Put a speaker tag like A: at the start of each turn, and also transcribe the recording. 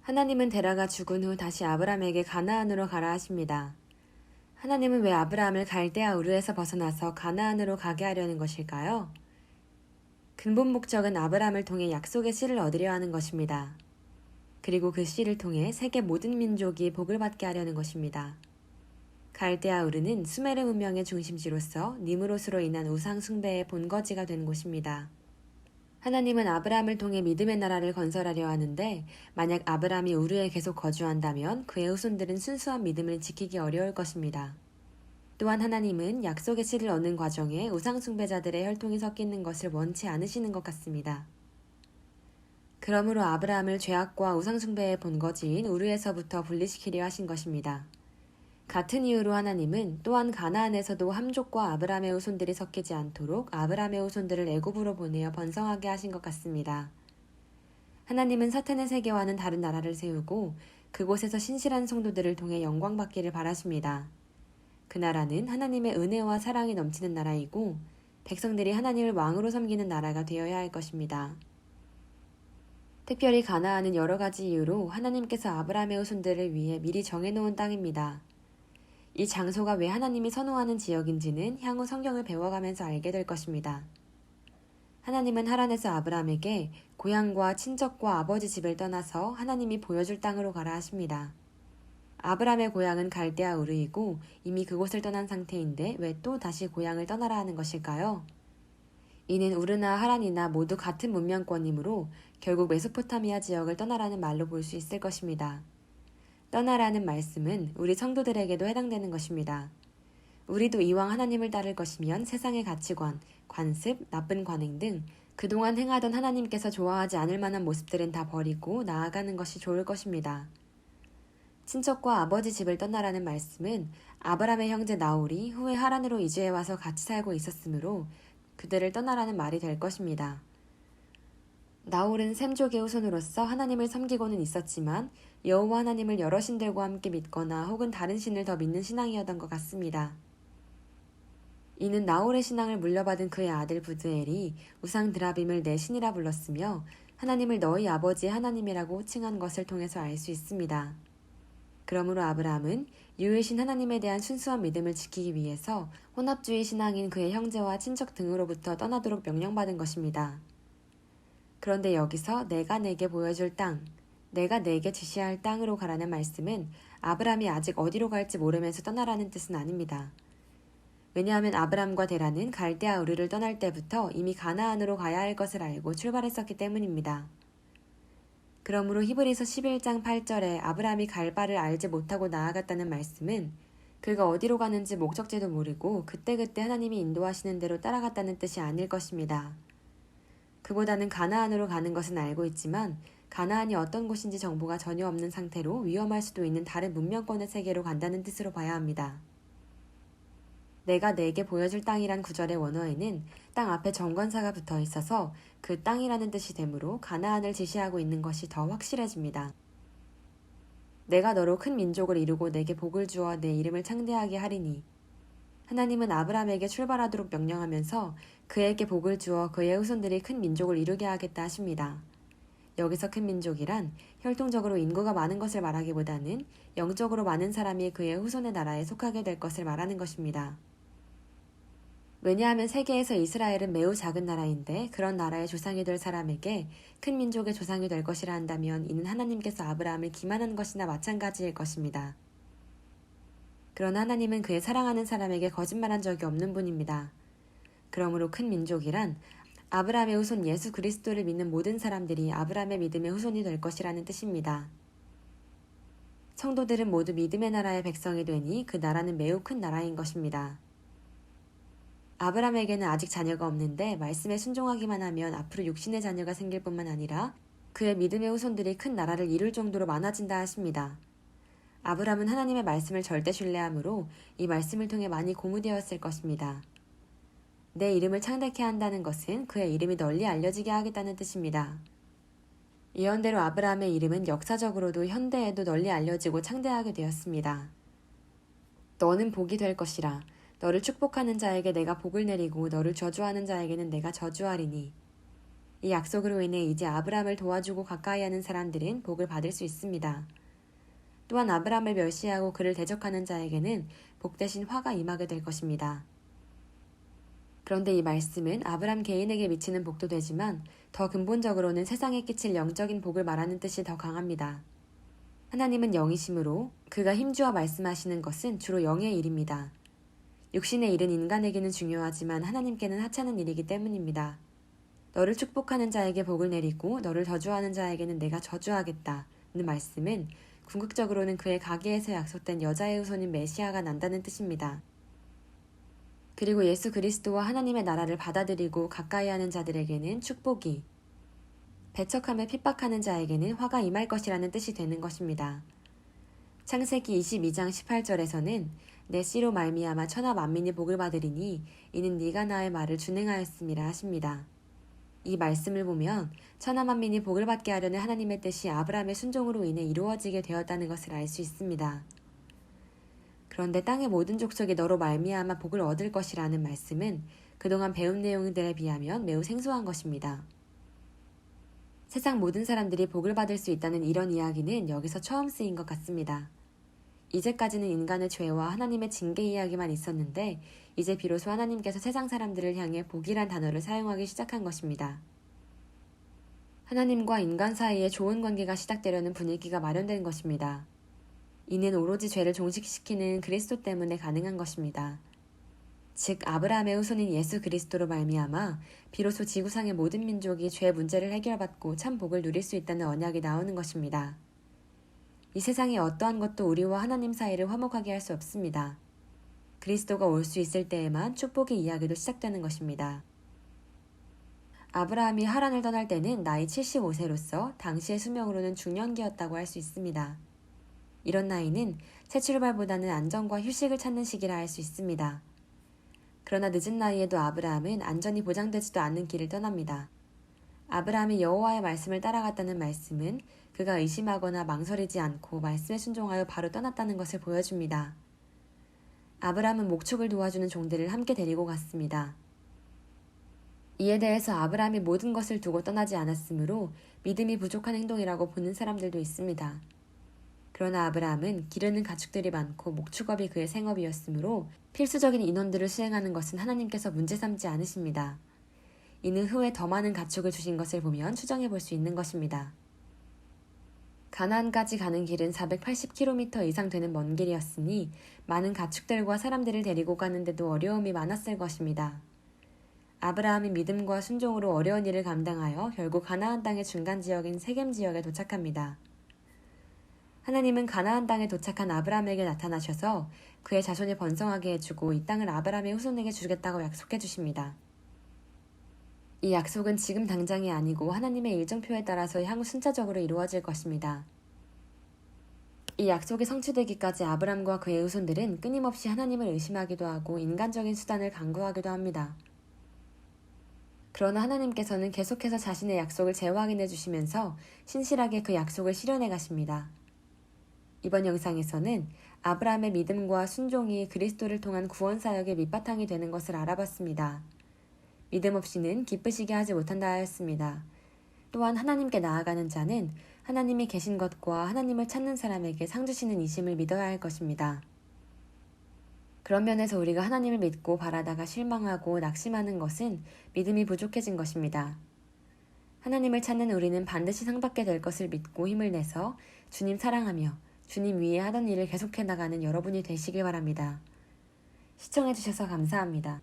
A: 하나님은 데라가 죽은 후 다시 아브람에게 가나안으로 가라 하십니다. 하나님은 왜 아브람을 갈대아 우르에서 벗어나서 가나안으로 가게 하려는 것일까요? 근본 목적은 아브람을 통해 약속의 씨를 얻으려 하는 것입니다. 그리고 그 씨를 통해 세계 모든 민족이 복을 받게 하려는 것입니다. 갈대아 우르는 수메르 문명의 중심지로서 니무롯으로 인한 우상 숭배의 본거지가 된 곳입니다. 하나님은 아브람을 통해 믿음의 나라를 건설하려 하는데 만약 아브람이 우르에 계속 거주한다면 그의 후손들은 순수한 믿음을 지키기 어려울 것입니다. 또한 하나님은 약속의 씨를 얻는 과정에 우상 숭배자들의 혈통이 섞이는 것을 원치 않으시는 것 같습니다. 그러므로 아브람을 죄악과 우상 숭배의 본거지인 우르에서부터 분리시키려 하신 것입니다. 같은 이유로 하나님은 또한 가나안에서도 함족과 아브람의 후손들이 섞이지 않도록 아브람의 후손들을 애굽으로 보내어 번성하게 하신 것 같습니다. 하나님은 사탄의 세계와는 다른 나라를 세우고 그곳에서 신실한 성도들을 통해 영광받기를 바라십니다. 그 나라는 하나님의 은혜와 사랑이 넘치는 나라이고 백성들이 하나님을 왕으로 섬기는 나라가 되어야 할 것입니다. 특별히 가나안은 여러 가지 이유로 하나님께서 아브람의 후손들을 위해 미리 정해놓은 땅입니다. 이 장소가 왜 하나님이 선호하는 지역인지는 향후 성경을 배워가면서 알게 될 것입니다. 하나님은 하란에서 아브람에게 고향과 친척과 아버지 집을 떠나서 하나님이 보여줄 땅으로 가라 하십니다. 아브람의 고향은 갈대아 우르이고 이미 그곳을 떠난 상태인데 왜 또 다시 고향을 떠나라 하는 것일까요? 이는 우르나 하란이나 모두 같은 문명권이므로 결국 메소포타미아 지역을 떠나라는 말로 볼 수 있을 것입니다. 떠나라는 말씀은 우리 성도들에게도 해당되는 것입니다. 우리도 이왕 하나님을 따를 것이면 세상의 가치관, 관습, 나쁜 관행 등 그동안 행하던 하나님께서 좋아하지 않을 만한 모습들은 다 버리고 나아가는 것이 좋을 것입니다. 친척과 아버지 집을 떠나라는 말씀은 아브람의 형제 나홀이 후에 하란으로 이주해와서 같이 살고 있었으므로 그들을 떠나라는 말이 될 것입니다. 나홀은 셈족의 후손으로서 하나님을 섬기고는 있었지만 여호와 하나님을 여러 신들과 함께 믿거나 혹은 다른 신을 더 믿는 신앙이었던 것 같습니다. 이는 나홀의 신앙을 물려받은 그의 아들 부드엘이 우상 드라빔을 내 신이라 불렀으며 하나님을 너희 아버지의 하나님이라고 호칭한 것을 통해서 알 수 있습니다. 그러므로 아브라함은 유일신 하나님에 대한 순수한 믿음을 지키기 위해서 혼합주의 신앙인 그의 형제와 친척 등으로부터 떠나도록 명령받은 것입니다. 그런데 여기서 내가 내게 보여줄 땅, 내가 내게 지시할 땅으로 가라는 말씀은 아브람이 아직 어디로 갈지 모르면서 떠나라는 뜻은 아닙니다. 왜냐하면 아브람과 데라는 갈대아 우르를 떠날 때부터 이미 가나안으로 가야 할 것을 알고 출발했었기 때문입니다. 그러므로 히브리서 11장 8절에 아브람이 갈 바를 알지 못하고 나아갔다는 말씀은 그가 어디로 가는지 목적지도 모르고 그때그때 하나님이 인도하시는 대로 따라갔다는 뜻이 아닐 것입니다. 그보다는 가나안으로 가는 것은 알고 있지만 가나안이 어떤 곳인지 정보가 전혀 없는 상태로 위험할 수도 있는 다른 문명권의 세계로 간다는 뜻으로 봐야 합니다. 내가 내게 보여줄 땅이란 구절의 원어에는 땅 앞에 정관사가 붙어 있어서 그 땅이라는 뜻이 되므로 가나안을 지시하고 있는 것이 더 확실해집니다. 내가 너로 큰 민족을 이루고 내게 복을 주어 내 이름을 창대하게 하리니 하나님은 아브람에게 출발하도록 명령하면서 그에게 복을 주어 그의 후손들이 큰 민족을 이루게 하겠다 하십니다. 여기서 큰 민족이란 혈통적으로 인구가 많은 것을 말하기보다는 영적으로 많은 사람이 그의 후손의 나라에 속하게 될 것을 말하는 것입니다. 왜냐하면 세계에서 이스라엘은 매우 작은 나라인데 그런 나라의 조상이 될 사람에게 큰 민족의 조상이 될 것이라 한다면 이는 하나님께서 아브라함을 기만한 것이나 마찬가지일 것입니다. 그러나 하나님은 그의 사랑하는 사람에게 거짓말한 적이 없는 분입니다. 그러므로 큰 민족이란 아브라함의 후손 예수 그리스도를 믿는 모든 사람들이 아브라함의 믿음의 후손이 될 것이라는 뜻입니다. 성도들은 모두 믿음의 나라의 백성이 되니 그 나라는 매우 큰 나라인 것입니다. 아브라함에게는 아직 자녀가 없는데 말씀에 순종하기만 하면 앞으로 육신의 자녀가 생길 뿐만 아니라 그의 믿음의 후손들이 큰 나라를 이룰 정도로 많아진다 하십니다. 아브라함은 하나님의 말씀을 절대 신뢰하므로 이 말씀을 통해 많이 고무되었을 것입니다. 내 이름을 창대케 한다는 것은 그의 이름이 널리 알려지게 하겠다는 뜻입니다. 예언대로 아브라함의 이름은 역사적으로도 현대에도 널리 알려지고 창대하게 되었습니다. 너는 복이 될 것이라. 너를 축복하는 자에게 내가 복을 내리고 너를 저주하는 자에게는 내가 저주하리니. 이 약속으로 인해 이제 아브라함을 도와주고 가까이 하는 사람들은 복을 받을 수 있습니다. 또한 아브라함을 멸시하고 그를 대적하는 자에게는 복 대신 화가 임하게 될 것입니다. 그런데 이 말씀은 아브라함 개인에게 미치는 복도 되지만 더 근본적으로는 세상에 끼칠 영적인 복을 말하는 뜻이 더 강합니다. 하나님은 영이시므로 그가 힘주어 말씀하시는 것은 주로 영의 일입니다. 육신의 일은 인간에게는 중요하지만 하나님께는 하찮은 일이기 때문입니다. 너를 축복하는 자에게 복을 내리고 너를 저주하는 자에게는 내가 저주하겠다는 말씀은 궁극적으로는 그의 가계에서 약속된 여자의 후손인 메시아가 난다는 뜻입니다. 그리고 예수 그리스도와 하나님의 나라를 받아들이고 가까이 하는 자들에게는 축복이, 배척하며 핍박하는 자에게는 화가 임할 것이라는 뜻이 되는 것입니다. 창세기 22장 18절에서는 내 씨로 말미암아 천하 만민이 복을 받으리니 이는 네가 나의 말을 준행하였음이라 하십니다. 이 말씀을 보면 천하 만민이 복을 받게 하려는 하나님의 뜻이 아브라함의 순종으로 인해 이루어지게 되었다는 것을 알 수 있습니다. 그런데 땅의 모든 족속이 너로 말미암아 복을 얻을 것이라는 말씀은 그동안 배운 내용들에 비하면 매우 생소한 것입니다. 세상 모든 사람들이 복을 받을 수 있다는 이런 이야기는 여기서 처음 쓰인 것 같습니다. 이제까지는 인간의 죄와 하나님의 징계 이야기만 있었는데 이제 비로소 하나님께서 세상 사람들을 향해 복이란 단어를 사용하기 시작한 것입니다. 하나님과 인간 사이에 좋은 관계가 시작되려는 분위기가 마련된 것입니다. 이는 오로지 죄를 종식시키는 그리스도 때문에 가능한 것입니다. 즉 아브라함의 후손인 예수 그리스도로 말미암아 비로소 지구상의 모든 민족이 죄 문제를 해결받고 참 복을 누릴 수 있다는 언약이 나오는 것입니다. 이 세상의 어떠한 것도 우리와 하나님 사이를 화목하게 할 수 없습니다. 그리스도가 올 수 있을 때에만 축복의 이야기도 시작되는 것입니다. 아브라함이 하란을 떠날 때는 나이 75세로서 당시의 수명으로는 중년기였다고 할 수 있습니다. 이런 나이는 새 출발보다는 안정과 휴식을 찾는 시기라 할 수 있습니다. 그러나 늦은 나이에도 아브라함은 안전이 보장되지도 않는 길을 떠납니다. 아브라함이 여호와의 말씀을 따라갔다는 말씀은 그가 의심하거나 망설이지 않고 말씀에 순종하여 바로 떠났다는 것을 보여줍니다. 아브라함은 목축을 도와주는 종들을 함께 데리고 갔습니다. 이에 대해서 아브라함이 모든 것을 두고 떠나지 않았으므로 믿음이 부족한 행동이라고 보는 사람들도 있습니다. 그러나 아브라함은 기르는 가축들이 많고 목축업이 그의 생업이었으므로 필수적인 인원들을 수행하는 것은 하나님께서 문제 삼지 않으십니다. 이는 후에 더 많은 가축을 주신 것을 보면 추정해 볼 수 있는 것입니다. 가나안까지 가는 길은 480km 이상 되는 먼 길이었으니 많은 가축들과 사람들을 데리고 가는데도 어려움이 많았을 것입니다. 아브라함이 믿음과 순종으로 어려운 일을 감당하여 결국 가나안 땅의 중간 지역인 세겜 지역에 도착합니다. 하나님은 가나안 땅에 도착한 아브라함에게 나타나셔서 그의 자손을 번성하게 해주고 이 땅을 아브라함의 후손에게 주겠다고 약속해 주십니다. 이 약속은 지금 당장이 아니고 하나님의 일정표에 따라서 향후 순차적으로 이루어질 것입니다. 이 약속이 성취되기까지 아브라함과 그의 후손들은 끊임없이 하나님을 의심하기도 하고 인간적인 수단을 강구하기도 합니다. 그러나 하나님께서는 계속해서 자신의 약속을 재확인해 주시면서 신실하게 그 약속을 실현해 가십니다. 이번 영상에서는 아브라함의 믿음과 순종이 그리스도를 통한 구원 사역의 밑바탕이 되는 것을 알아봤습니다. 믿음 없이는 기쁘시게 하지 못한다 하였습니다. 또한 하나님께 나아가는 자는 하나님이 계신 것과 하나님을 찾는 사람에게 상 주시는 이심을 믿어야 할 것입니다. 그런 면에서 우리가 하나님을 믿고 바라다가 실망하고 낙심하는 것은 믿음이 부족해진 것입니다. 하나님을 찾는 우리는 반드시 상받게 될 것을 믿고 힘을 내서 주님 사랑하며 주님 위에 하던 일을 계속해 나가는 여러분이 되시길 바랍니다. 시청해주셔서 감사합니다.